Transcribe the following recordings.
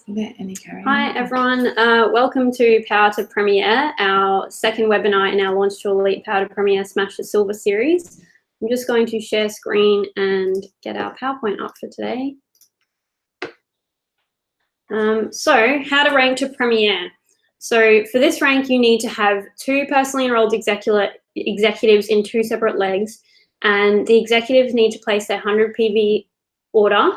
there any carrying? Hi everyone, welcome to Power to Premier, our second webinar in our Launch to Elite Power to Premier Smash to Silver series. I'm just going to share screen and get our PowerPoint up for today. So how to rank to Premier. So for this rank, you need to have 2 personally enrolled executives in 2 separate legs, and the executives need to place their 100 PV order.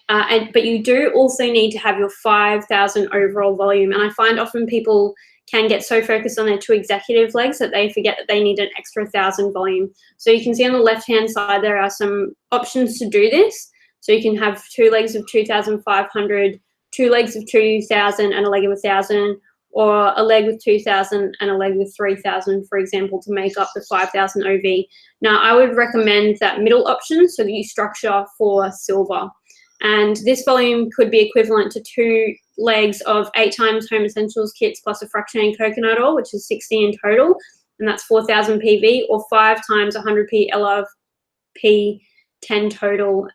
But you do also need to have your 5,000 overall volume. And I find often people can get so focused on their 2 executive legs that they forget that they need an extra 1,000 volume. So you can see on the left-hand side, there are some options to do this. So you can have 2 legs of 2,500, 2 legs of 2,000 and a leg of 1,000, or a leg with 2,000 and a leg with 3,000, for example, to make up the 5,000 OV. Now, I would recommend that middle option so that you structure for silver. And this volume could be equivalent to 2 legs of 8 times Home Essentials kits plus a fractionated coconut oil, which is 60 in total, and that's 4,000 PV, or 5 times 100p LRP 10 total,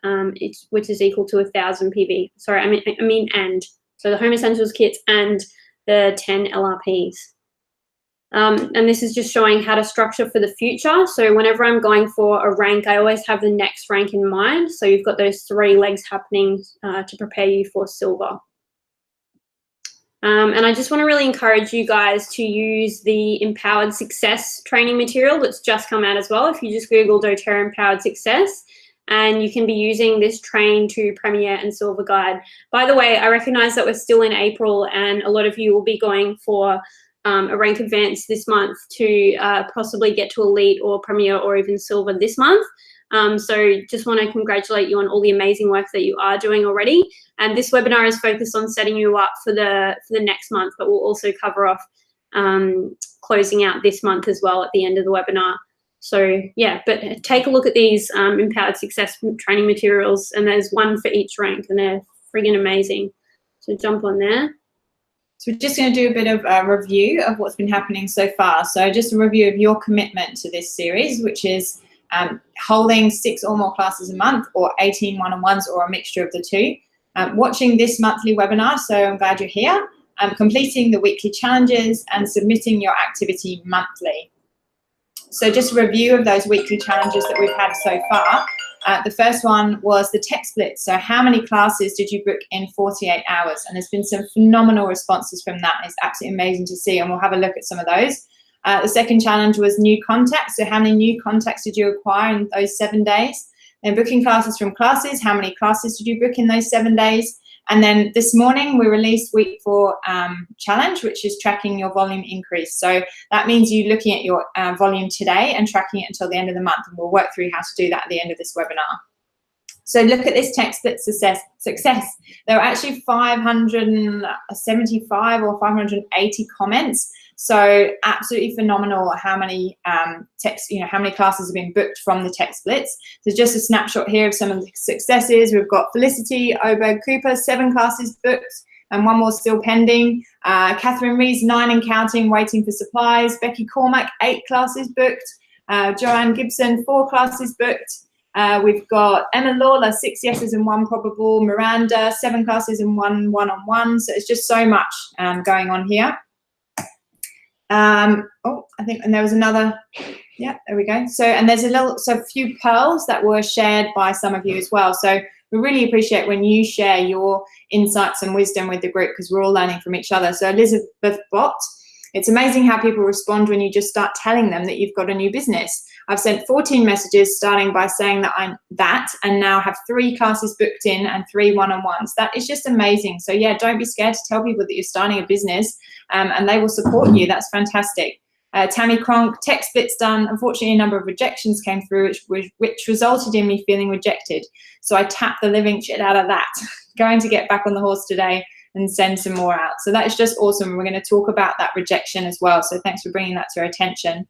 which is equal to 1,000 PV. Sorry, I mean and. So the Home Essentials kits and the 10 LRPs. And this is just showing how to structure for the future. So whenever I'm going for a rank, I always have the next rank in mind. So you've got those 3 legs happening to prepare you for silver. And I just want to really encourage you guys to use the Empowered Success training material that's just come out as well. If you just Google doTERRA Empowered Success, and you can be using this Train to Premier and Silver guide. By the way, I recognize that we're still in April and a lot of you will be going for a rank advance this month to possibly get to Elite or Premier or even Silver this month. So just want to congratulate you on all the amazing work that you are doing already. And this webinar is focused on setting you up for the next month, but we'll also cover off closing out this month as well at the end of the webinar. So yeah, but take a look at these Empowered Success training materials, and there's one for each rank, and they're friggin' amazing. So jump on there. So we're just going to do a bit of a review of what's been happening so far. So just a review of your commitment to this series, which is holding 6 or more classes a month, or 18 one-on-ones, or a mixture of the 2. Watching this monthly webinar, so I'm glad you're here. Completing the weekly challenges and submitting your activity monthly. So just a review of those weekly challenges that we've had so far. The first one was the text blitz. So how many classes did you book in 48 hours? And there's been some phenomenal responses from that. It's absolutely amazing to see, and we'll have a look at some of those. The second challenge was new contacts. So how many new contacts did you acquire in those 7 days? And booking classes from classes, how many classes did you book in those 7 days? And then this morning we released week 4 challenge, which is tracking your volume increase. So that means you looking at your volume today and tracking it until the end of the month. And we'll work through how to do that at the end of this webinar. So look at this text split success. There were actually 575 or 580 comments. So absolutely phenomenal how many how many classes have been booked from the text splits. So just a snapshot here of some of the successes. We've got Felicity Oberg Cooper, 7 classes booked and 1 more still pending. Catherine Rees, 9 and counting, waiting for supplies. Becky Cormack, 8 classes booked. Joanne Gibson, 4 classes booked. We've got Emma Lawler, 6 yeses and 1 probable. Miranda, 7 classes and 1 one-on-one. So it's just so much going on here. I think, and there was another, yeah, there we go. So, and there's a few pearls that were shared by some of you as well. So we really appreciate when you share your insights and wisdom with the group, because we're all learning from each other. So Elizabeth Bott, it's amazing how people respond when you just start telling them that you've got a new business. I've sent 14 messages starting by saying that I'm that, and now have 3 classes booked in and 3 one-on-ones. That is just amazing. So yeah, don't be scared to tell people that you're starting a business, and they will support you. That's fantastic. Tammy Cronk, text splits done. Unfortunately, a number of rejections came through, which resulted in me feeling rejected. So I tapped the living shit out of that. Going to get back on the horse today and send some more out. So that is just awesome. We're going to talk about that rejection as well. So thanks for bringing that to our attention.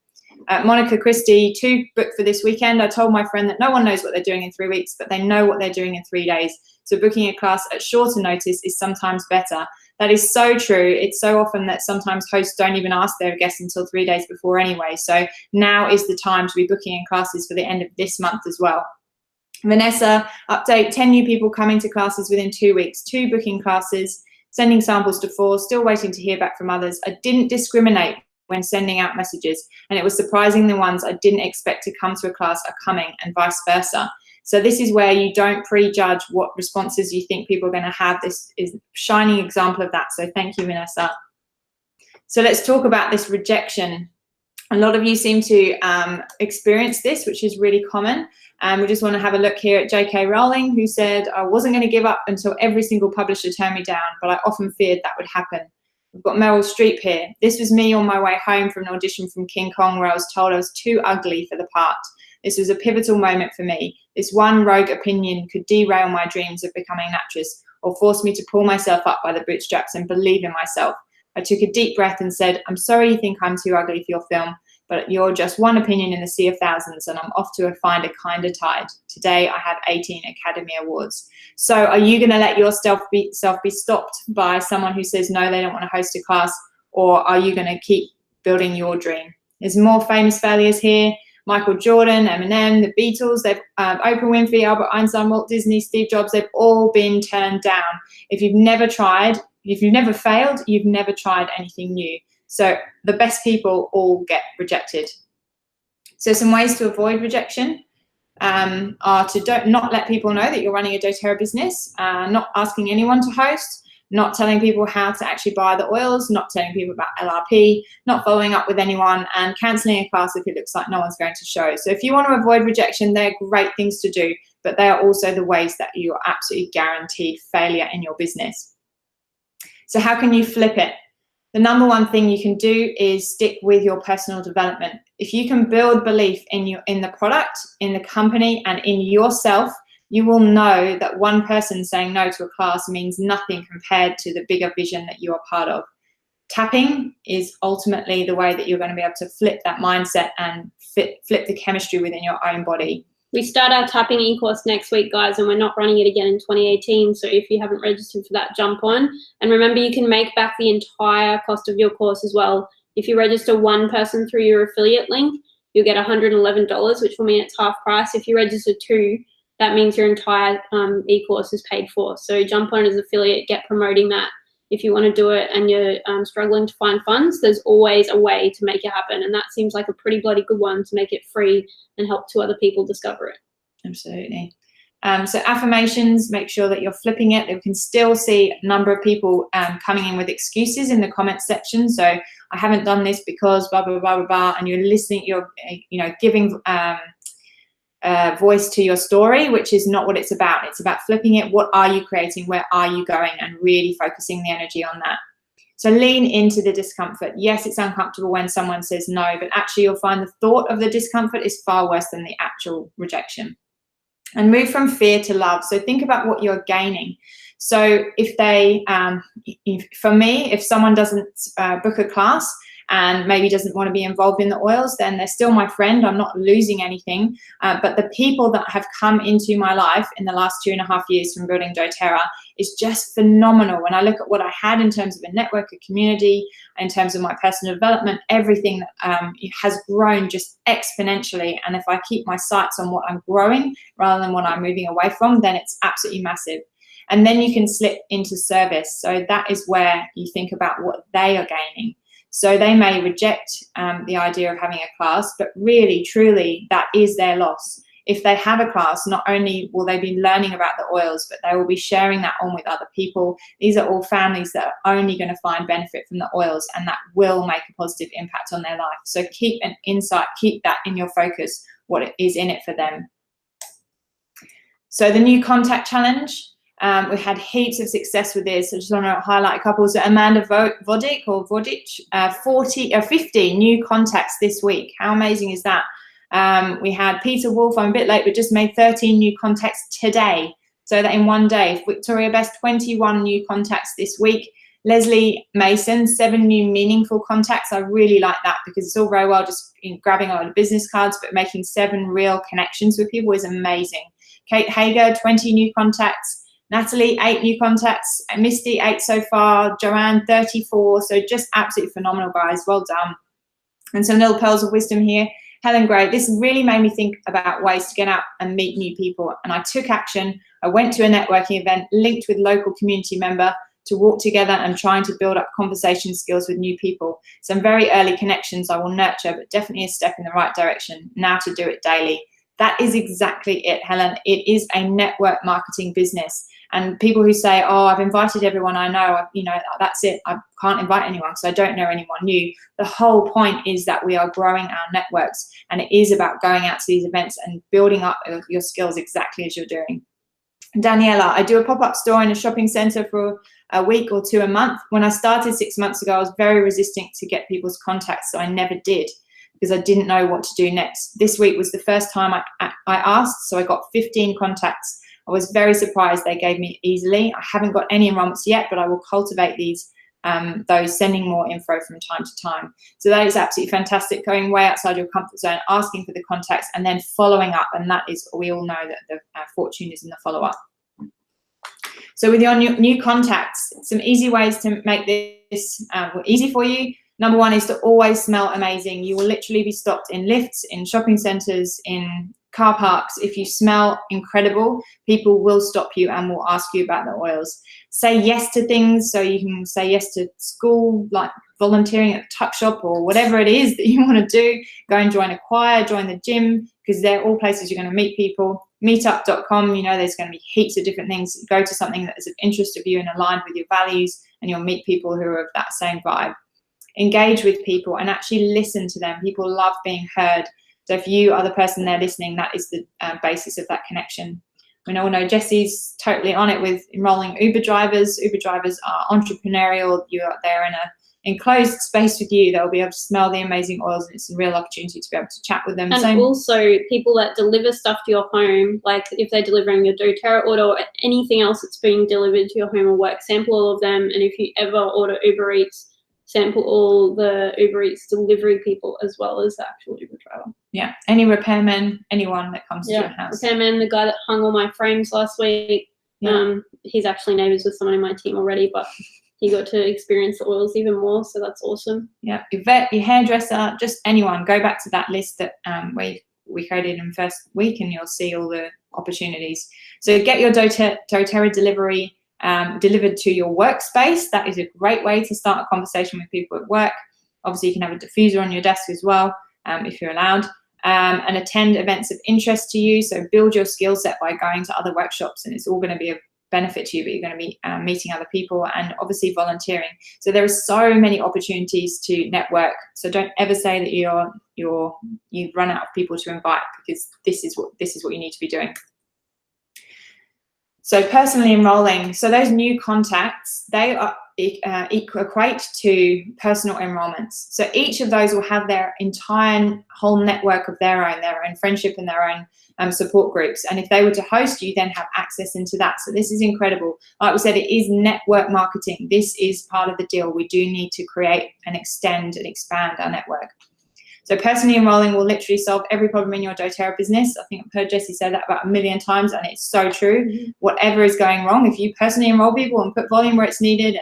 Monica Christie, 2 booked for this weekend. I told my friend that no one knows what they're doing in 3 weeks, but they know what they're doing in 3 days. So booking a class at shorter notice is sometimes better. That is so true. It's so often that sometimes hosts don't even ask their guests until 3 days before anyway. So now is the time to be booking in classes for the end of this month as well. Vanessa, update, 10 new people coming to classes within 2 weeks, 2 booking classes. Sending samples to 4, still waiting to hear back from others. I didn't discriminate when sending out messages, and it was surprising the ones I didn't expect to come to a class are coming, and vice versa. So this is where you don't prejudge what responses you think people are going to have. This is a shining example of that. So thank you, Vanessa. So let's talk about this rejection. A lot of you seem to experience this, which is really common. We just want to have a look here at J.K. Rowling, who said, I wasn't going to give up until every single publisher turned me down, but I often feared that would happen. We've got Meryl Streep here. This was me on my way home from an audition from King Kong, where I was told I was too ugly for the part. This was a pivotal moment for me. This one rogue opinion could derail my dreams of becoming an actress, or force me to pull myself up by the bootstraps and believe in myself. I took a deep breath and said, I'm sorry you think I'm too ugly for your film, but you're just one opinion in the sea of thousands, and I'm off to find a kinder tide. Today I have 18 Academy Awards. So are you going to let yourself be stopped by someone who says no, they don't want to host a class, or are you going to keep building your dream? There's more famous failures here. Michael Jordan, Eminem, the Beatles, they've Oprah Winfrey, Albert Einstein, Walt Disney, Steve Jobs, they've all been turned down. If you've never tried, if you've never failed, you've never tried anything new. So the best people all get rejected. So some ways to avoid rejection are to not let people know that you're running a doTERRA business, not asking anyone to host, not telling people how to actually buy the oils, not telling people about LRP, not following up with anyone, and cancelling a class if it looks like no one's going to show. So if you want to avoid rejection, they're great things to do, but they are also the ways that you are absolutely guaranteed failure in your business. So how can you flip it? The number one thing you can do is stick with your personal development. If you can build belief in the product, in the company, and in yourself, you will know that one person saying no to a class means nothing compared to the bigger vision that you are part of. Tapping is ultimately the way that you're going to be able to flip that mindset and flip the chemistry within your own body. We start our tapping e-course next week, guys, and we're not running it again in 2018. So if you haven't registered for that, jump on. And remember, you can make back the entire cost of your course as well. If you register one person through your affiliate link, you'll get $111, which will mean it's half price. If you register 2, that means your entire e-course is paid for. So jump on as an affiliate, get promoting that. If you want to do it and you're struggling to find funds, there's always a way to make it happen. And that seems like a pretty bloody good one to make it free and help 2 other people discover it. Absolutely. So affirmations, make sure that you're flipping it. We can still see a number of people coming in with excuses in the comment section. So I haven't done this because blah, blah, blah, blah, blah. And you're listening, you're giving voice to your story, which is not what it's about. It's about flipping it. What are you creating? Where are you going? And really focusing the energy on that. So lean into the discomfort. Yes, it's uncomfortable when someone says no, but actually you'll find the thought of the discomfort is far worse than the actual rejection. And move from fear to love. So think about what you're gaining. So if they, for me, if someone doesn't book a class and maybe doesn't want to be involved in the oils, then they're still my friend. I'm not losing anything. But the people that have come into my life in the last 2.5 years from building doTERRA is just phenomenal. When I look at what I had in terms of a network, a community, in terms of my personal development, everything has grown just exponentially. And if I keep my sights on what I'm growing rather than what I'm moving away from, then it's absolutely massive. And then you can slip into service. So that is where you think about what they are gaining. So they may reject the idea of having a class, but really, truly, that is their loss. If they have a class, not only will they be learning about the oils, but they will be sharing that on with other people. These are all families that are only going to find benefit from the oils, and that will make a positive impact on their life. So keep an insight, keep that in your focus, what it is in it for them. So the new contact challenge. We had heaps of success with this. I just want to highlight a couple. So Amanda Vodic, 50 new contacts this week. How amazing is that? We had Peter Wolf, I'm a bit late, but just made 13 new contacts today. So that in one day. Victoria Best, 21 new contacts this week. Leslie Mason, 7 new meaningful contacts. I really like that because it's all very well just grabbing a lot of business cards, but making 7 real connections with people is amazing. Kate Hager, 20 new contacts. Natalie, 8 new contacts. Misty, 8 so far. Joanne, 34. So just absolutely phenomenal, guys. Well done. And some little pearls of wisdom here. Helen Gray, this really made me think about ways to get out and meet new people. And I took action. I went to a networking event, linked with local community member, to walk together and trying to build up conversation skills with new people. Some very early connections I will nurture, but definitely a step in the right direction. Now to do it daily. That is exactly it, Helen. It is a network marketing business. And people who say, oh, I've invited everyone I know, that's it. I can't invite anyone because I don't know anyone new. The whole point is that we are growing our networks, and it is about going out to these events and building up your skills exactly as you're doing. Daniela, I do a pop-up store in a shopping centre for a week or two a month. When I started 6 months ago, I was very resistant to get people's contacts, so I never did because I didn't know what to do next. This week was the first time I asked, so I got 15 contacts. I was very surprised they gave me easily. I haven't got any enrollments yet, but I will cultivate those sending more info from time to time. So that is absolutely fantastic, going way outside your comfort zone, asking for the contacts and then following up. And that is, we all know that the fortune is in the follow-up. So with your new contacts, some easy ways to make this easy for you. Number one is to always smell amazing. You will literally be stopped in lifts, in shopping centres, in car parks. If you smell incredible, people will stop you and will ask you about the oils. Say yes to things, so you can say yes to school, like volunteering at the tuck shop or whatever it is that you want to do. Go and join a choir, join the gym, because they're all places you're going to meet people. Meetup.com, there's going to be heaps of different things. Go to something that is of interest of you and aligned with your values, and you'll meet people who are of that same vibe. Engage with people and actually listen to them. People love being heard. So if you are the person there listening, that is the basis of that connection. We all know Jessie's totally on it with enrolling Uber drivers. Uber drivers are entrepreneurial. They're in an enclosed space with you. They'll be able to smell the amazing oils, and it's a real opportunity to be able to chat with them. And also people that deliver stuff to your home, like if they're delivering your doTERRA order or anything else that's being delivered to your home or work, sample all of them. And if you ever order Uber Eats, sample all the Uber Eats delivery people as well as the actual Uber driver. Yeah, any repairman, anyone that comes to your house. Repairman, the guy that hung all my frames last week, he's actually neighbours with someone in my team already, but he got to experience the oils even more, so that's awesome. Yeah, your vet, your hairdresser, just anyone. Go back to that list that we created in the first week, and you'll see all the opportunities. So get your doTERRA delivery delivered to your workspace. That is a great way to start a conversation with people at work. Obviously, you can have a diffuser on your desk as well, if you're allowed, and attend events of interest to you. So build your skill set by going to other workshops, and it's all going to be a benefit to you, but you're going to be meeting other people, and obviously volunteering. So there are so many opportunities to network. So don't ever say that you've run out of people to invite, because this is what you need to be doing. So personally enrolling, so those new contacts, they are equate to personal enrollments. So each of those will have their entire whole network of their own friendship and their own support groups. And if they were to host you, then have access into that. So this is incredible. Like we said, it is network marketing. This is part of the deal. We do need to create and extend and expand our network. So personally enrolling will literally solve every problem in your doTERRA business. I think I've heard Jessie say that about 1 million times, and it's so true. Mm-hmm. Whatever is going wrong, if you personally enroll people and put volume where it's needed,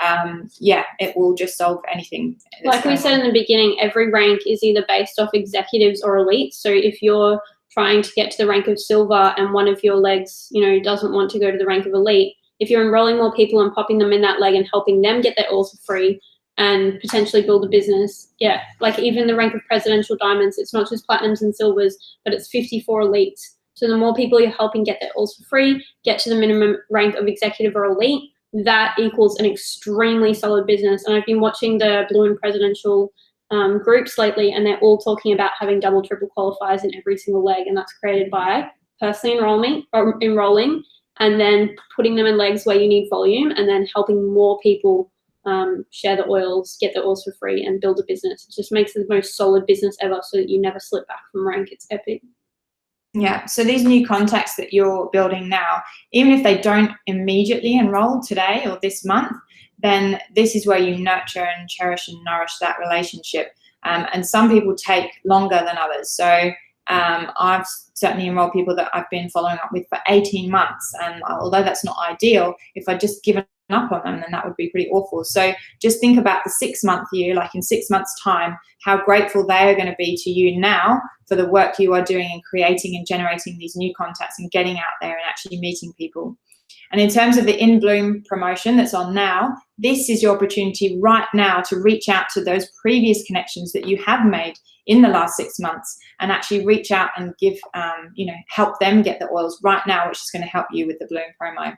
and it will just solve anything. Like we said in the beginning, every rank is either based off executives or elites. So if you're trying to get to the rank of silver and one of your legs, doesn't want to go to the rank of elite, if you're enrolling more people and popping them in that leg and helping them get their oils for free, and potentially build a business. Yeah, like even the rank of presidential diamonds, it's not just platinums and silvers, but it's 54 elites. So the more people you're helping get their oils for free, get to the minimum rank of executive or elite, that equals an extremely solid business. And I've been watching the blue and presidential groups lately, and they're all talking about having double, triple qualifiers in every single leg, and that's created by personally enrolling, and then putting them in legs where you need volume, and then helping more people share the oils, get the oils for free, and build a business. It just makes it the most solid business ever, so that you never slip back from rank. It's epic. Yeah, so these new contacts that you're building now, even if they don't immediately enroll today or this month, then this is where you nurture and cherish and nourish that relationship. And some people take longer than others. So I've certainly enrolled people that I've been following up with for 18 months. And although that's not ideal, if I just given up on them, then that would be pretty awful. So just think about the 6-month year, like in 6 months' time, how grateful they are going to be to you now for the work you are doing and creating and generating these new contacts and getting out there and actually meeting people. And in terms of the In Bloom promotion that's on now, this is your opportunity right now to reach out to those previous connections that you have made in the last 6 months and actually reach out and give, help them get the oils right now, which is going to help you with the Bloom promo.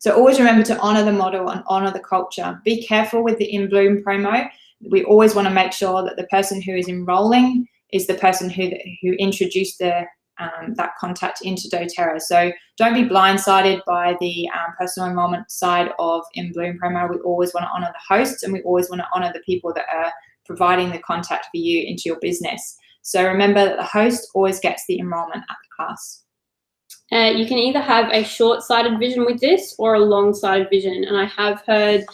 So always remember to honor the model and honor the culture. Be careful with the In Bloom promo. We always want to make sure that the person who is enrolling is the person who introduced that contact into doTERRA. So don't be blindsided by the personal enrollment side of In Bloom promo. We always want to honor the hosts, and we always want to honor the people that are providing the contact for you into your business. So remember that the host always gets the enrollment at the class. You can either have a short-sighted vision with this or a long-sighted vision. And I have heard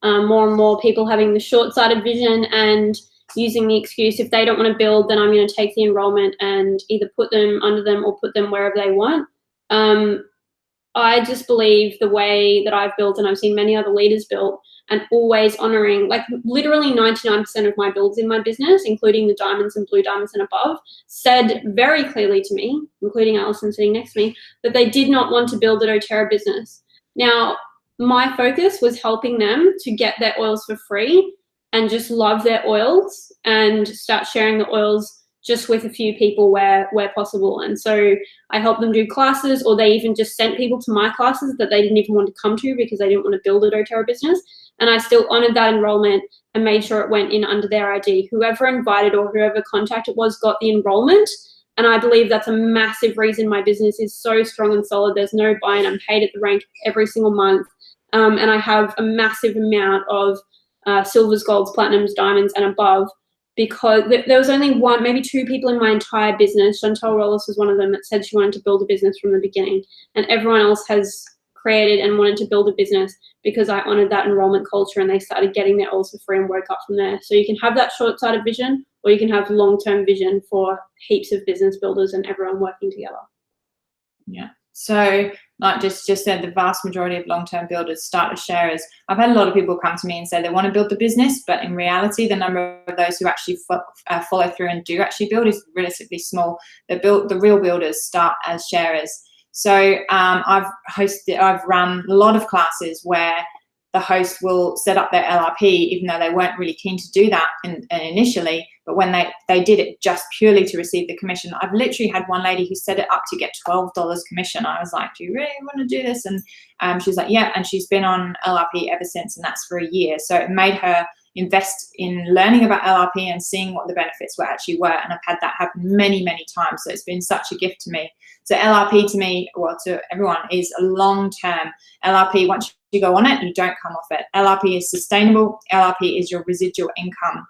more and more people having the short-sighted vision and using the excuse, if they don't want to build, then I'm going to take the enrollment and either put them under them or put them wherever they want. I just believe the way that I've built, and I've seen many other leaders build, and always honoring, like literally 99% of my builds in my business, including the diamonds and blue diamonds and above, said very clearly to me, including Alison sitting next to me, that they did not want to build a doTERRA business. Now, my focus was helping them to get their oils for free and just love their oils and start sharing the oils just with a few people where possible. And so I helped them do classes, or they even just sent people to my classes that they didn't even want to come to because they didn't want to build a doTERRA business. And I still honored that enrollment and made sure it went in under their ID. Whoever invited or whoever contact it was got the enrollment. And I believe that's a massive reason my business is so strong and solid. There's no buy-in. I'm paid at the rank every single month. And I have a massive amount of silvers, golds, platinums, diamonds, and above, because there was only one, maybe two people in my entire business. Chantal Rollis was one of them that said she wanted to build a business from the beginning. And everyone else has created and wanted to build a business because I honored that enrollment culture, and they started getting their oils for free and woke up from there. So you can have that short-sighted vision, or you can have long-term vision for heaps of business builders and everyone working together. Yeah. So like just said, the vast majority of long-term builders start as sharers. I've had a lot of people come to me and say they want to build the business, but in reality, the number of those who actually follow through and do actually build is relatively small. The real builders start as sharers. So I've run a lot of classes where the host will set up their LRP, even though they weren't really keen to do that initially. But when they did it just purely to receive the commission, I've literally had one lady who set it up to get $12 commission. I was like, do you really want to do this? And she was like, yeah. And she's been on LRP ever since, and that's for a year. So it made her invest in learning about LRP and seeing what the benefits were. And I've had that happen many, many times. So it's been such a gift to me. So LRP to me, well, to everyone, is a long-term. LRP, once you go on it, you don't come off it. LRP is sustainable. LRP is your residual income.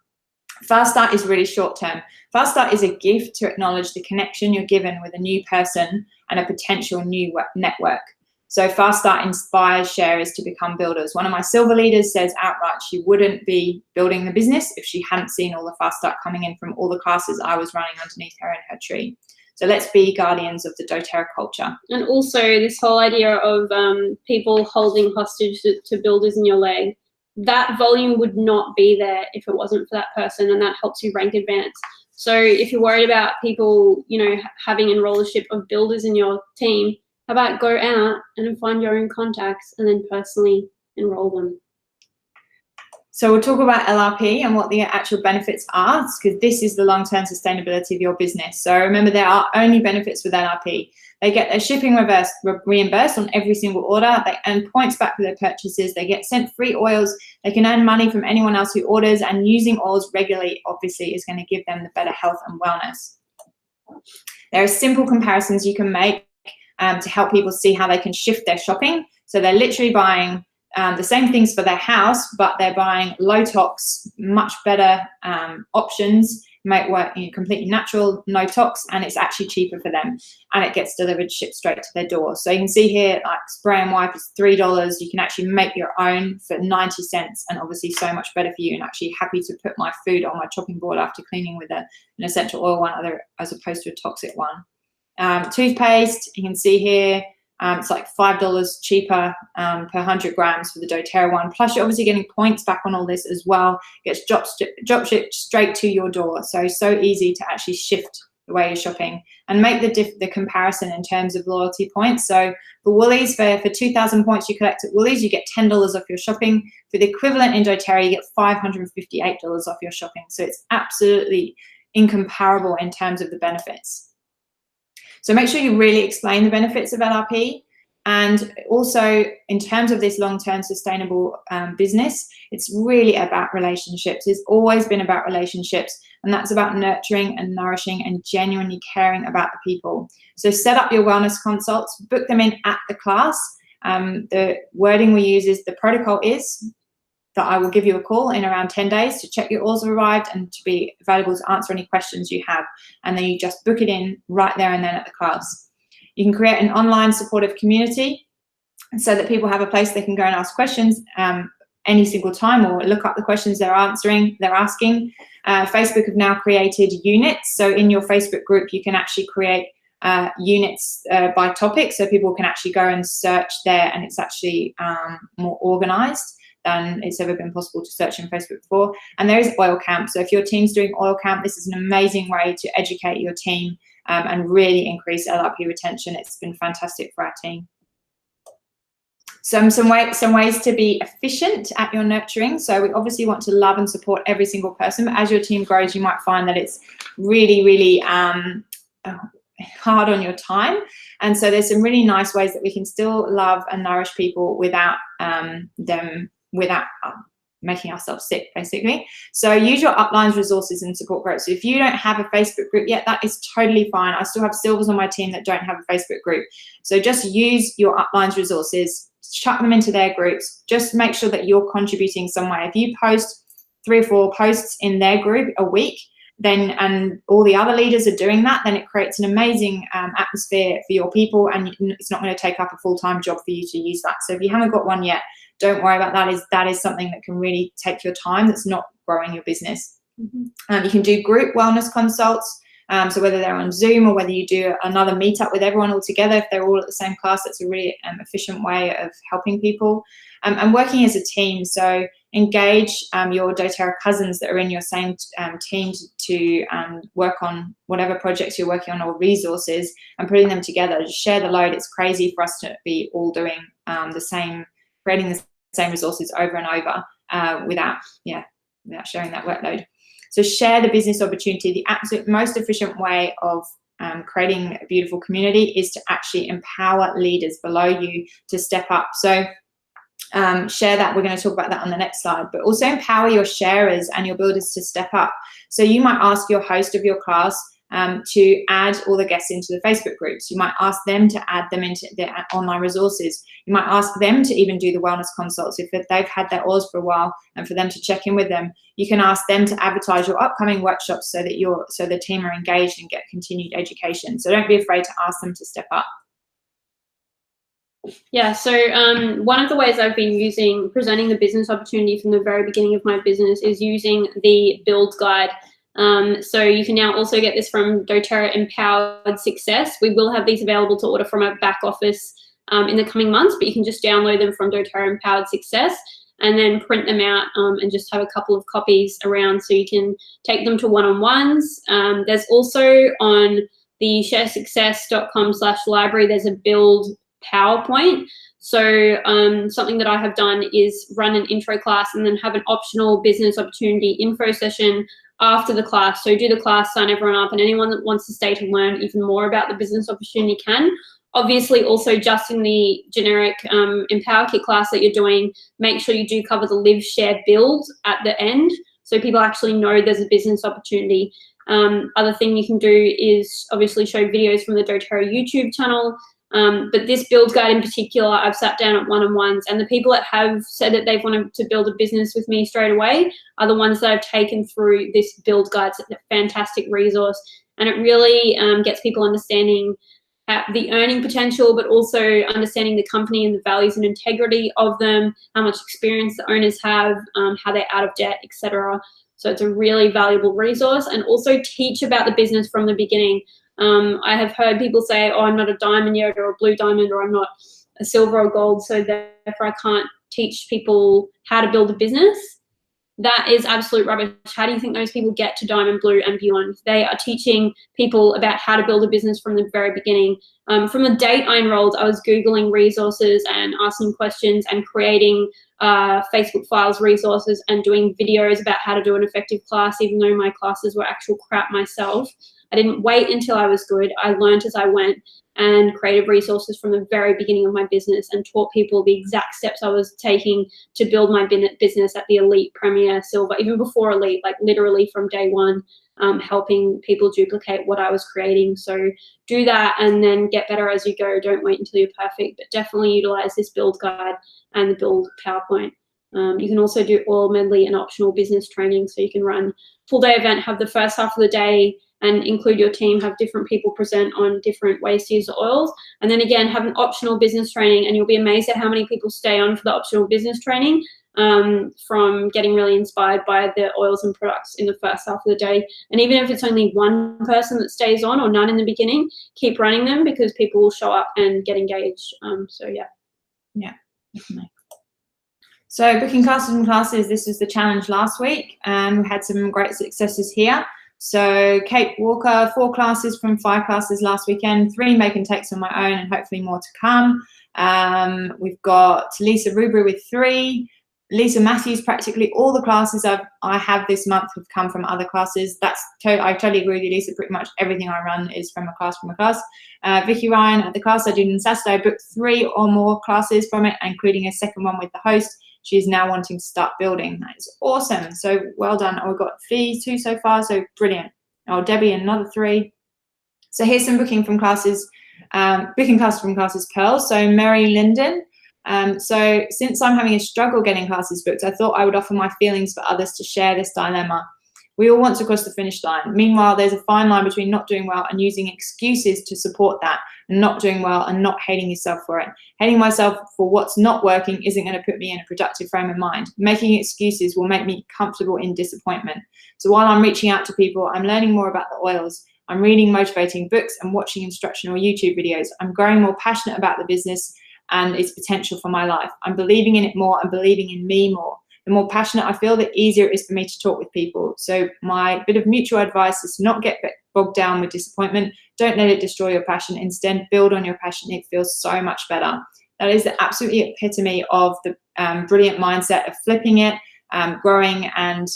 Fast Start is really short-term. Fast Start is a gift to acknowledge the connection you're given with a new person and a potential new network. So Fast Start inspires sharers to become builders. One of my silver leaders says outright she wouldn't be building the business if she hadn't seen all the Fast Start coming in from all the classes I was running underneath her in her tree. So let's be guardians of the doTERRA culture. And also this whole idea of people holding hostage to builders in your leg, that volume would not be there if it wasn't for that person, and that helps you rank advance. So if you're worried about people, having enrollership of builders in your team, how about go out and find your own contacts and then personally enroll them? So we'll talk about LRP and what the actual benefits are, because this is the long-term sustainability of your business. So remember, there are only benefits with LRP. They get their shipping reimbursed on every single order. They earn points back for their purchases. They get sent free oils. They can earn money from anyone else who orders, and using oils regularly, obviously, is going to give them the better health and wellness. There are simple comparisons you can make to help people see how they can shift their shopping. So they're literally buying the same things for their house, but they're buying low tox, much better options, make work completely natural, no tox, and it's actually cheaper for them, and it gets delivered, shipped straight to their door. So you can see here, like spray and wipe is $3. You can actually make your own for 90 cents, and obviously so much better for you, and actually happy to put my food on my chopping board after cleaning with an essential oil one, as opposed to a toxic one. Toothpaste, you can see here, it's like $5 cheaper per 100 grams for the doTERRA one. Plus, you're obviously getting points back on all this as well. It gets drop shipped straight to your door. So easy to actually shift the way you're shopping, and make the comparison in terms of loyalty points. So for Woolies, for 2,000 points you collect at Woolies, you get $10 off your shopping. For the equivalent in doTERRA, you get $558 off your shopping. So it's absolutely incomparable in terms of the benefits. So make sure you really explain the benefits of LRP. And also, in terms of this long-term sustainable business, it's really about relationships. It's always been about relationships, and that's about nurturing and nourishing and genuinely caring about the people. So set up your wellness consults, book them in at the class. The wording we use is, the protocol is that I will give you a call in around 10 days to check your orders have arrived and to be available to answer any questions you have. And then you just book it in right there and then at the class. You can create an online supportive community so that people have a place they can go and ask questions any single time, or look up the questions they're asking. Facebook have now created units. So in your Facebook group, you can actually create units by topic, so people can actually go and search there, and it's actually more organized than it's ever been possible to search in Facebook before. And there is Oil Camp. So if your team's doing Oil Camp, this is an amazing way to educate your team and really increase LRP retention. It's been fantastic for our team. Some ways to be efficient at your nurturing. So we obviously want to love and support every single person, but as your team grows, you might find that it's really, really hard on your time. And so there's some really nice ways that we can still love and nourish people without making ourselves sick, basically. So use your uplines, resources, and support groups. So if you don't have a Facebook group yet, that is totally fine. I still have silvers on my team that don't have a Facebook group. So just use your uplines resources, chuck them into their groups. Just make sure that you're contributing some way. If you post 3 or 4 posts in their group a week, then, and all the other leaders are doing that, then it creates an amazing atmosphere for your people, and it's not going to take up a full-time job for you to use that. So if you haven't got one yet, don't worry about that. That is something that can really take your time, that's not growing your business. You can do group wellness consults. So whether they're on Zoom or whether you do another meetup with everyone all together, if they're all at the same class, that's a really efficient way of helping people. And working as a team. So engage your doTERRA cousins that are in your same team to work on whatever projects you're working on or resources, and putting them together. Just share the load. It's crazy for us to be all doing creating the same resources over and over without sharing that workload. So share the business opportunity. The absolute most efficient way of creating a beautiful community is to actually empower leaders below you to step up. So share that. We're going to talk about that on the next slide, but also empower your sharers and your builders to step up. So you might ask your host of your class to add all the guests into the Facebook groups. You might ask them to add them into their online resources. You might ask them to even do the wellness consults if they've had their orders for a while, and for them to check in with them. You can ask them to advertise your upcoming workshops so that so the team are engaged and get continued education. So don't be afraid to ask them to step up. Yeah, so one of the ways I've been presenting the business opportunity from the very beginning of my business is using the build guide. So you can now also get this from doTERRA Empowered Success. We will have these available to order from our back office in the coming months, but you can just download them from doTERRA Empowered Success and then print them out and just have a couple of copies around so you can take them to one-on-ones. There's also on the sharesuccess.com/library, there's a build PowerPoint. So something that I have done is run an intro class and then have an optional business opportunity info session after the class. So do the class, sign everyone up, and anyone that wants to stay to learn even more about the business opportunity can. Obviously, also just in the generic Empower Kit class that you're doing, make sure you do cover the live, share, build at the end so people actually know there's a business opportunity. Other thing you can do is obviously show videos from the doTERRA YouTube channel. But this build guide in particular, I've sat down at one-on-ones, and the people that have said that they've wanted to build a business with me straight away are the ones that I've taken through this build guide. It's a fantastic resource, and it really gets people understanding the earning potential, but also understanding the company and the values and integrity of them, how much experience the owners have, how they're out of debt, etc. So it's a really valuable resource, and also teach about the business from the beginning. I have heard people say, oh, I'm not a diamond yet, or a blue diamond, or I'm not a silver or gold, so therefore I can't teach people how to build a business. that is absolute rubbish. How do you think those people get to Diamond, Blue, and beyond? They are teaching people about how to build a business from the very beginning. From the date I enrolled, I was Googling resources and asking questions and creating Facebook files resources and doing videos about how to do an effective class, even though my classes were actual crap myself. I didn't wait until I was good. I learned as I went and created resources from the very beginning of my business and taught people the exact steps I was taking to build my business at the elite, premier, silver, even before elite, like literally from day one, helping people duplicate what I was creating. So do that and then get better as you go. Don't wait until you're perfect, but definitely utilize this build guide and the build PowerPoint. You can also do oil medley and optional business training. So you can run full day event, have the first half of the day and include your team, have different people present on different ways to use the oils. And then again, have an optional business training, and you'll be amazed at how many people stay on for the optional business training from getting really inspired by the oils and products in the first half of the day. And even if it's only one person that stays on or none in the beginning, keep running them because people will show up and get engaged. So yeah. Yeah, definitely. So booking classes and classes, this was the challenge last week, and we had some great successes here. So Kate Walker, 4 classes from 5 classes last weekend, 3 make and takes on my own, and hopefully more to come. We've got Lisa Rubra with 3. Lisa Matthews, practically all the classes I have this month have come from other classes. I totally agree with you, Lisa. Pretty much everything I run is from a class. Vicky Ryan, at the class I did on Saturday, I booked 3 or more classes from it, including a second one with the host. She's now wanting to start building. That is awesome. So well done. Oh, we've got Fee 2 so far, so brilliant. Oh, Debbie, another 3. So here's some booking from classes, booking classes from classes Pearls. So Mary Linden. So since I'm having a struggle getting classes booked, I thought I would offer my feelings for others to share this dilemma. We all want to cross the finish line. Meanwhile, there's a fine line between not doing well and using excuses to support that, and not doing well and not hating yourself for it. Hating myself for what's not working isn't going to put me in a productive frame of mind. Making excuses will make me comfortable in disappointment. So while I'm reaching out to people, I'm learning more about the oils. I'm reading motivating books and watching instructional YouTube videos. I'm growing more passionate about the business and its potential for my life. I'm believing in it more and believing in me more. The more passionate I feel, the easier it is for me to talk with people. So my bit of mutual advice is to not get bogged down with disappointment. Don't let it destroy your passion. Instead, build on your passion. It feels so much better. That is the absolute epitome of the brilliant mindset of flipping it, growing and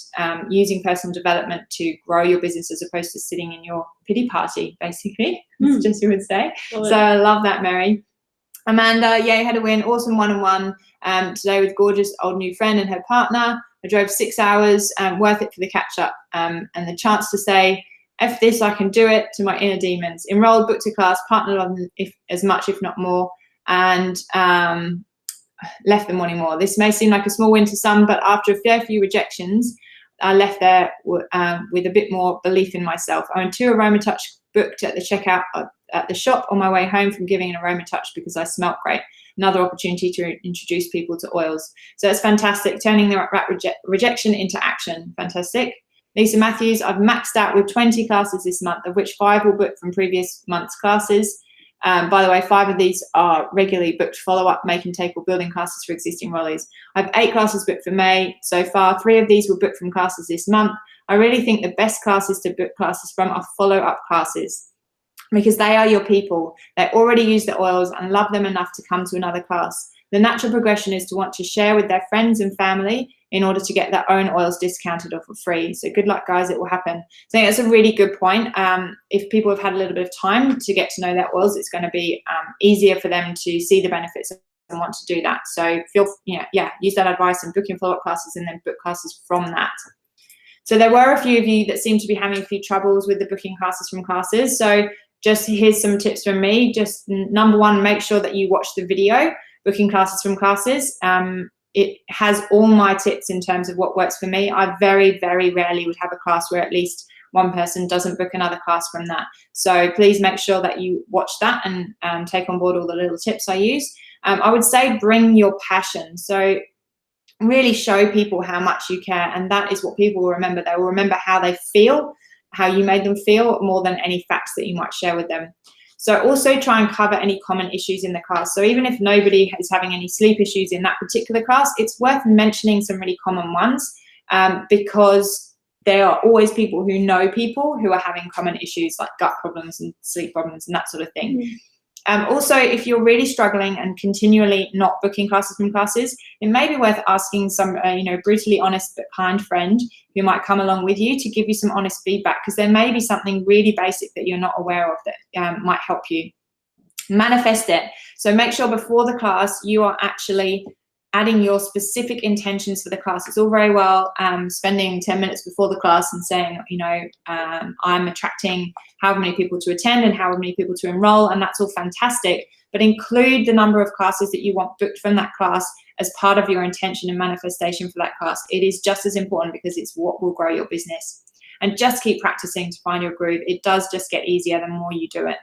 using personal development to grow your business as opposed to sitting in your pity party, basically, as Jessie would say. So I love that, Mary. Amanda, yeah, had a win, awesome one-on-one today with gorgeous old new friend and her partner. I drove 6 hours, worth it for the catch-up and the chance to say, F this, I can do it, to my inner demons. Enrolled, booked a class, partnered on as much, if not more, and left them wanting more. This may seem like a small win to some, but after a fair few rejections, I left there with a bit more belief in myself. I own 2 Aroma Touch booked at the checkout at the shop on my way home from giving an Aroma Touch because I smelt great. Another opportunity to introduce people to oils. So that's fantastic. Turning the rejection into action. Fantastic. Lisa Matthews, I've maxed out with 20 classes this month, of which 5 were booked from previous month's classes. By the way, 5 of these are regularly booked follow-up, make and take, or building classes for existing rollies. I have 8 classes booked for May so far. 3 of these were booked from classes this month. I really think the best classes to book classes from are follow-up classes, because they are your people. They already use the oils and love them enough to come to another class. The natural progression is to want to share with their friends and family in order to get their own oils discounted or for free. So good luck, guys, it will happen. So I think that's a really good point. If people have had a little bit of time to get to know their oils, it's going to be easier for them to see the benefits and want to do that. So use that advice and book in follow-up classes and then book classes from that. So there were a few of you that seem to be having a few troubles with the booking classes from classes. So just here's some tips from me. Just number 1, make sure that you watch the video, booking classes from classes. It has all my tips in terms of what works for me. I very, very rarely would have a class where at least one person doesn't book another class from that. So please make sure that you watch that and take on board all the little tips I use. I would say bring your passion. So really show people how much you care, and that is what people will remember. They will remember how they feel, how you made them feel, more than any facts that you might share with them. So also try and cover any common issues in the class. So even if nobody is having any sleep issues in that particular class, it's worth mentioning some really common ones because there are always people who are having common issues like gut problems and sleep problems and that sort of thing. Also, if you're really struggling and continually not booking classes from classes, it may be worth asking some, brutally honest but kind friend who might come along with you to give you some honest feedback, because there may be something really basic that you're not aware of that might help you. Manifest it. So make sure before the class you are actually adding your specific intentions for the class. It's all very well spending 10 minutes before the class and saying, I'm attracting how many people to attend and how many people to enroll, and that's all fantastic. But include the number of classes that you want booked from that class as part of your intention and manifestation for that class. It is just as important because it's what will grow your business. And just keep practicing to find your groove. It does just get easier the more you do it.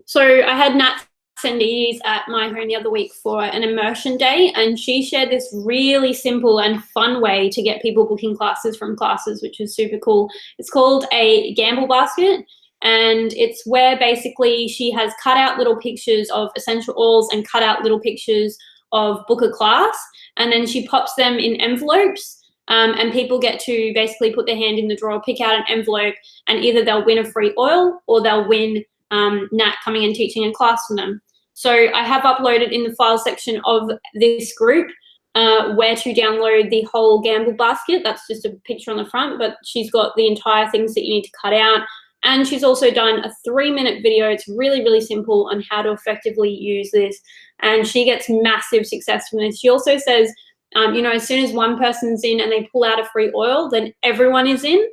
So I had Nat attendees at my home the other week for an immersion day, and she shared this really simple and fun way to get people booking classes from classes, which is super cool. It's called a gamble basket, and it's where basically she has cut out little pictures of essential oils and cut out little pictures of book a class, and then she pops them in envelopes, and people get to basically put their hand in the drawer, pick out an envelope, and either they'll win a free oil or they'll win Nat coming and teaching a class for them. So I have uploaded in the file section of this group where to download the whole gamble basket. That's just a picture on the front, but she's got the entire things that you need to cut out. And she's also done a 3-minute video. It's really, really simple on how to effectively use this. And she gets massive success from this. She also says, as soon as one person's in and they pull out a free oil, then everyone is in.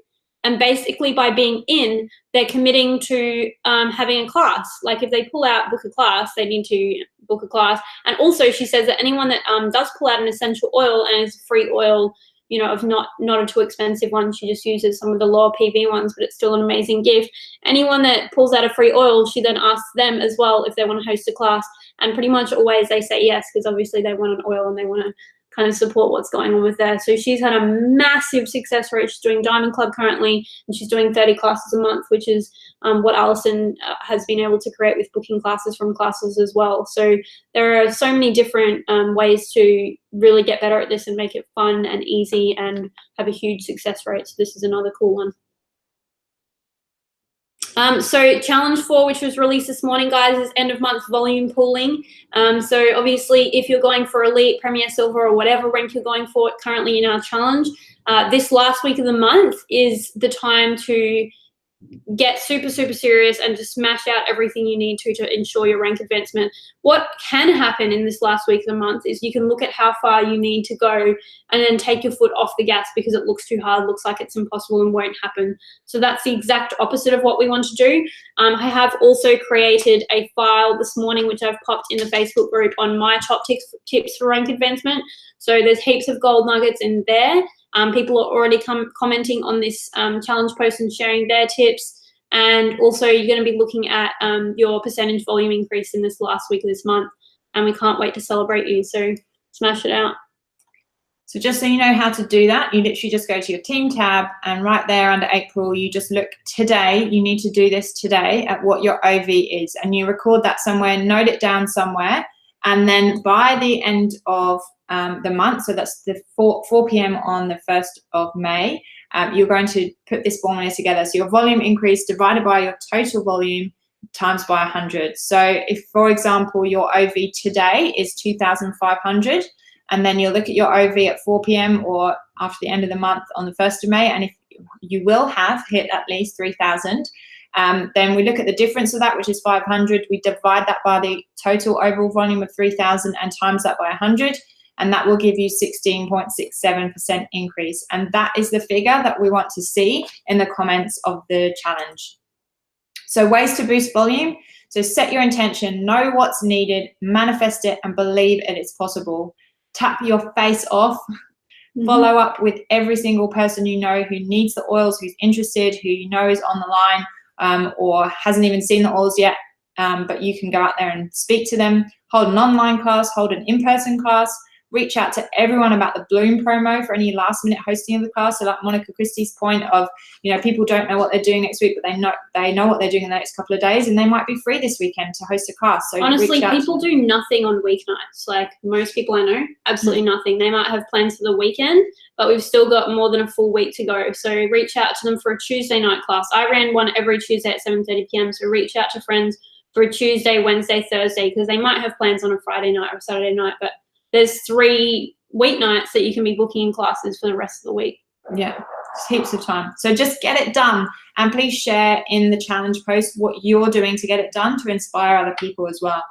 And basically by being in, they're committing to having a class. Like if they pull out, book a class, they need to book a class. And also she says that anyone that does pull out an essential oil and is free oil, of not a too expensive one, she just uses some of the lower PV ones, but it's still an amazing gift. Anyone that pulls out a free oil, she then asks them as well if they want to host a class. And pretty much always they say yes, because obviously they want an oil and they want to kind of support what's going on with there. So she's had a massive success rate. She's doing Diamond Club currently, and she's doing 30 classes a month, which is what Alison has been able to create with booking classes from classes as well. So there are so many different ways to really get better at this and make it fun and easy and have a huge success rate. So this is another cool one. So challenge 4, which was released this morning, guys, is end of month volume pooling. So obviously if you're going for Elite, Premier, Silver, or whatever rank you're going for currently in our challenge, this last week of the month is the time to get super, super serious and to smash out everything you need to ensure your rank advancement. What can happen in this last week of the month is you can look at how far you need to go and then take your foot off the gas because it looks too hard, looks like it's impossible and won't happen. So that's the exact opposite of what we want to do. I have also created a file this morning, which I've popped in the Facebook group on my top tips for rank advancement. So there's heaps of gold nuggets in there. People are already commenting on this challenge post and sharing their tips. And also you're going to be looking at your percentage volume increase in this last week of this month. And we can't wait to celebrate you. So smash it out. So just so you know how to do that, you literally just go to your team tab, and right there under April, you just look today. You need to do this today at what your OV is. And you record that somewhere, note it down somewhere. And then by the end of the month, so that's the 4 p.m. on the 1st of May, you're going to put this formula together. So your volume increase divided by your total volume times by 100. So if, for example, your OV today is 2,500, and then you'll look at your OV at 4 p.m. or after the end of the month on the 1st of May, and if you will have hit at least 3,000, then we look at the difference of that, which is 500. We divide that by the total overall volume of 3,000 and times that by 100. And that will give you 16.67% increase. And that is the figure that we want to see in the comments of the challenge. So ways to boost volume. So set your intention, know what's needed, manifest it, and believe it is possible. Tap your face off. Follow up with every single person you know who needs the oils, who's interested, who you know is on the line or hasn't even seen the oils yet, but you can go out there and speak to them. Hold an online class, hold an in-person class. reach out to everyone about the Bloom promo for any last minute hosting of the class. So like Monica Christie's point of, you know, people don't know what they're doing next week, but they know what they're doing in the next couple of days, and they might be free this weekend to host a class. So honestly, people do nothing on weeknights. Like most people I know, absolutely nothing. They might have plans for the weekend, but we've still got more than a full week to go. So reach out to them for a Tuesday night class. I ran one every Tuesday at 7:30 p.m. So reach out to friends for a Tuesday, Wednesday, Thursday, because they might have plans on a Friday night or a Saturday night, but there's 3 weeknights that you can be booking in classes for the rest of the week. Yeah, it's heaps of time. So just get it done, and please share in the challenge post what you're doing to get it done to inspire other people as well.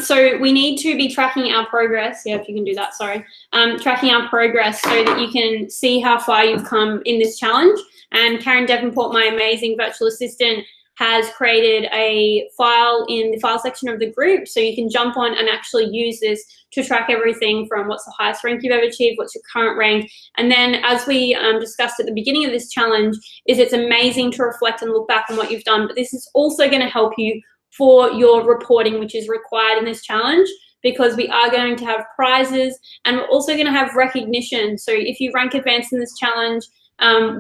So we need to be tracking our progress. Yeah, if you can do that, sorry. Tracking our progress so that you can see how far you've come in this challenge. And Karen Davenport, my amazing virtual assistant, has created a file in the file section of the group, so you can jump on and actually use this to track everything from what's the highest rank you've ever achieved, what's your current rank. And then, as we discussed at the beginning of this challenge, is it's amazing to reflect and look back on what you've done, but this is also going to help you for your reporting, which is required in this challenge, because we are going to have prizes and we're also going to have recognition. So if you rank advanced in this challenge,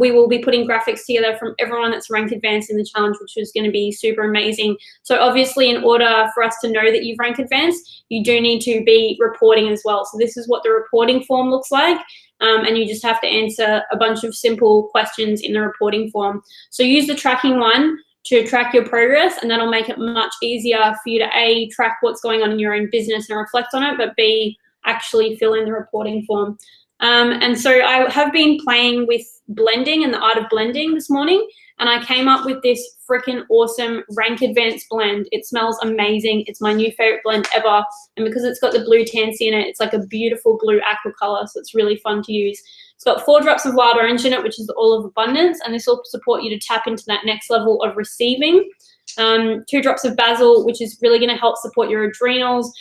we will be putting graphics together from everyone that's ranked advanced in the challenge, which is going to be super amazing. So obviously, in order for us to know that you've ranked advanced, you do need to be reporting as well. So this is what the reporting form looks like. And you just have to answer a bunch of simple questions in the reporting form. So use the tracking one to track your progress, and that'll make it much easier for you to A, track what's going on in your own business and reflect on it, but B, actually fill in the reporting form. And so I have been playing with blending and the art of blending this morning, and I came up with this freaking awesome rank advanced blend. It smells amazing. It's my new favorite blend ever. And because it's got the blue tansy in it, it's like a beautiful blue aqua color. So it's really fun to use. It's got 4 drops of wild orange in it, which is the oil of abundance. And this will support you to tap into that next level of receiving. 2 drops of basil, which is really going to help support your adrenals,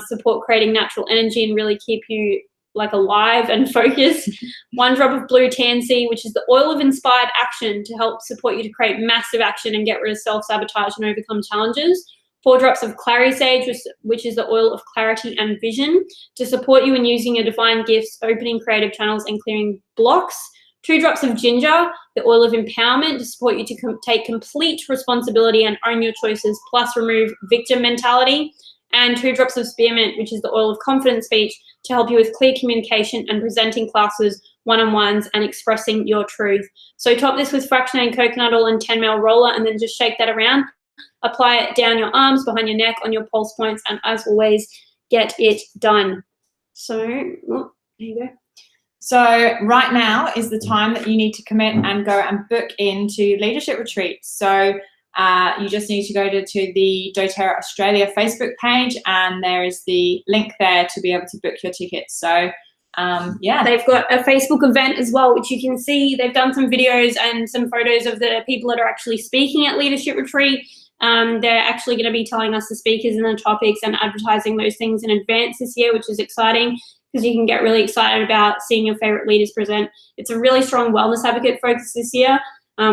support creating natural energy and really keep you like alive and focused. 1 drop of blue tansy, which is the oil of inspired action, to help support you to create massive action and get rid of self-sabotage and overcome challenges. 4 drops of clary sage, which is the oil of clarity and vision, to support you in using your divine gifts, opening creative channels and clearing blocks. 2 drops of ginger, the oil of empowerment, to support you to take complete responsibility and own your choices, plus remove victim mentality. And 2 drops of spearmint, which is the oil of confident speech, to help you with clear communication and presenting classes, one-on-ones, and expressing your truth. So top this with fractionated coconut oil and 10 ml roller, and then just shake that around. Apply it down your arms, behind your neck, on your pulse points, and as always, get it done. So, oh, there you go. So right now is the time that you need to commit and go and book into leadership retreats. So you just need to go to the doTERRA Australia Facebook page, and there is the link there to be able to book your tickets. So yeah. They've got a Facebook event as well, which you can see. They've done some videos and some photos of the people that are actually speaking at Leadership Retreat. They're actually going to be telling us the speakers and the topics and advertising those things in advance this year, which is exciting, because you can get really excited about seeing your favorite leaders present. It's a really strong wellness advocate focus this year,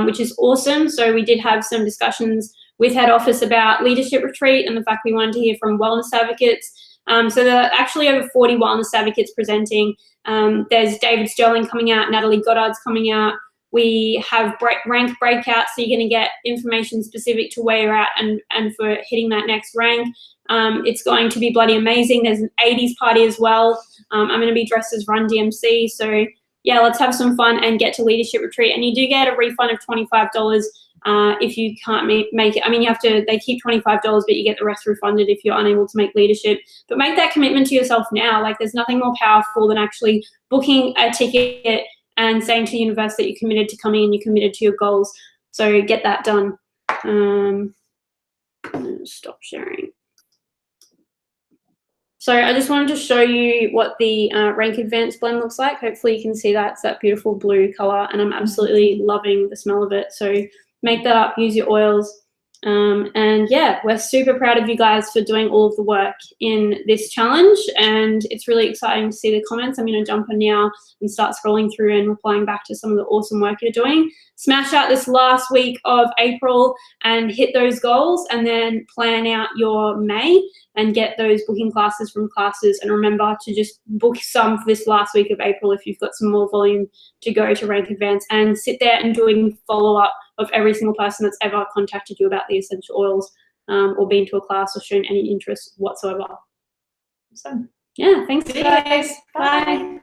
which is awesome. So we did have some discussions with head office about Leadership Retreat and the fact we wanted to hear from wellness advocates. So there are actually over 40 wellness advocates presenting. There's David Sterling coming out, Natalie Goddard's coming out. We have rank breakouts, so you're going to get information specific to where you're at and for hitting that next rank. It's going to be bloody amazing. There's an 80s party as well. I'm going to be dressed as Run DMC. So yeah, let's have some fun and get to Leadership Retreat. And you do get a refund of $25 if you can't make it. I mean, they keep $25, but you get the rest refunded if you're unable to make leadership. But make that commitment to yourself now. Like, there's nothing more powerful than actually booking a ticket and saying to the universe that you're committed to coming and you're committed to your goals. So get that done. Stop sharing. So I just wanted to show you what the Rank Advanced blend looks like. Hopefully you can see that. It's that beautiful blue color, and I'm absolutely loving the smell of it. So make that up, use your oils. And yeah, we're super proud of you guys for doing all of the work in this challenge, and it's really exciting to see the comments. I'm going to jump on now and start scrolling through and replying back to some of the awesome work you're doing. Smash out this last week of April and hit those goals, and then plan out your May. and get those booking classes from classes. And remember to just book some for this last week of April if you've got some more volume to go to Rank Advance, and sit there and doing follow-up of every single person that's ever contacted you about the essential oils, or been to a class or shown any interest whatsoever. So yeah, thanks guys. Bye.